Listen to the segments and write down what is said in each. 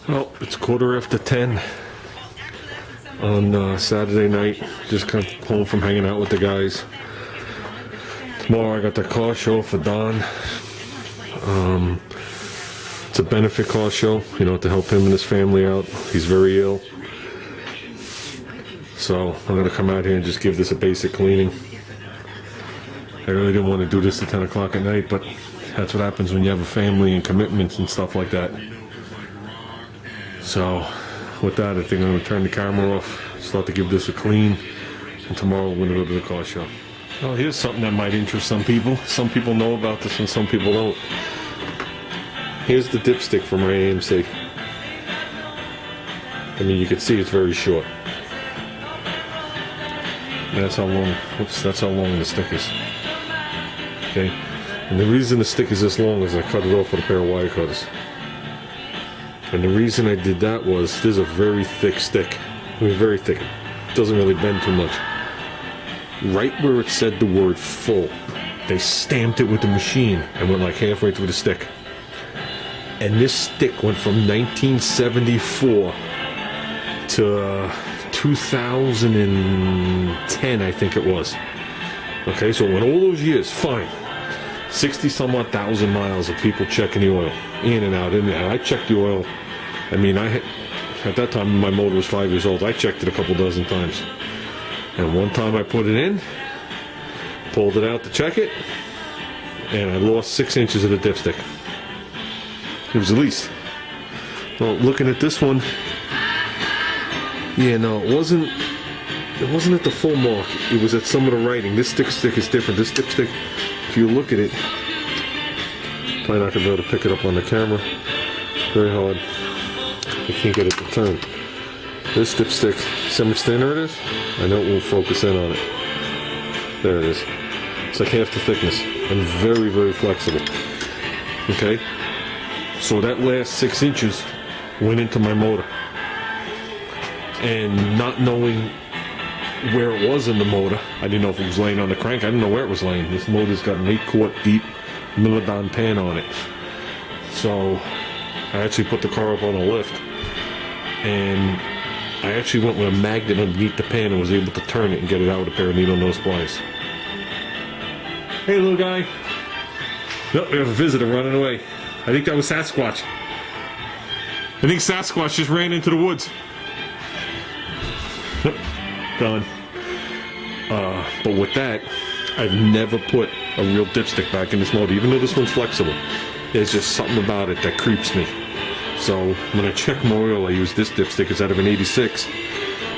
Well, it's 10:15 on Saturday night. Just come home from hanging out with the guys. Tomorrow I got the car show for Don. It's a benefit car show, you know, to help him and his family out. He's very ill. So I'm gonna come out here and just give this a basic cleaning. I really didn't want to do this at 10 o'clock at night, but that's what happens when you have a family and commitments and stuff like that. So with that, I think I'm going to turn the camera off, start to give this a clean, and tomorrow we're going to go to the car show. Well, here's something that might interest some people. Some people know about this and some people don't. Here's the dipstick from my AMC. I mean, you can see it's very short. That's how long, that's how long the stick is. Okay? And the reason the stick is this long is I cut it off with a pair of wire cutters. And the reason I did that was, this is a very thick stick. I mean, very thick. It doesn't really bend too much. Right where it said the word full, they stamped it with the machine and went like halfway through the stick. And this stick went from 1974 to 2010, I think it was. Okay, so it went all those years, fine. 60 some odd thousand miles of people checking the oil, in and out, in and out. I checked the oil. I mean, at that time my motor was 5 years old. I checked it a couple dozen times. And one time I put it in, pulled it out to check it, and I lost 6 inches of the dipstick. It was the least. Well, looking at this one, yeah, no, it wasn't at the full mark. It was at some of the writing. This stick is different. This dipstick, if you look at it, probably not gonna be able to pick it up on the camera. Very hard. I can't get it to turn. This dipstick, see how much thinner it is? I know it won't focus in on it. There it is. It's like half the thickness and very, very flexible. Okay? So that last 6 inches went into my motor. And not knowing where it was in the motor, I didn't know if it was laying on the crank. I didn't know where it was laying. This motor's got an 8-quart deep Milodon pan on it. So I actually put the car up on a lift, and I actually went with a magnet underneath the pan and was able to turn it and get it out with a pair of needle nose pliers. Hey, little guy. Nope, we have a visitor running away. I think that was Sasquatch. I think Sasquatch just ran into the woods. Gone. But with that, I've never put a real dipstick back in this motor, even though this one's flexible. There's just something about it that creeps me. So when I check my oil, I use this dipstick. It's out of an 86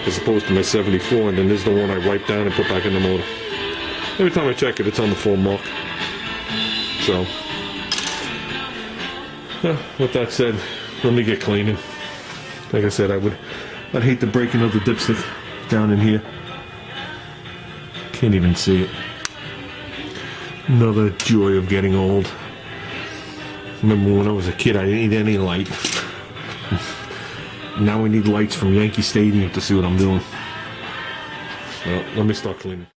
as opposed to my 74, and then this is the one I wipe down and put back in the motor. Every time I check it, it's on the full mark. So with that said, let me get cleaning. Like I said, I'd hate the breaking of the dipstick down in here. Can't even see it. Another joy of getting old. Remember when I was a kid, I didn't need any light. Now I need lights from Yankee Stadium to see what I'm doing. Well, let me start cleaning.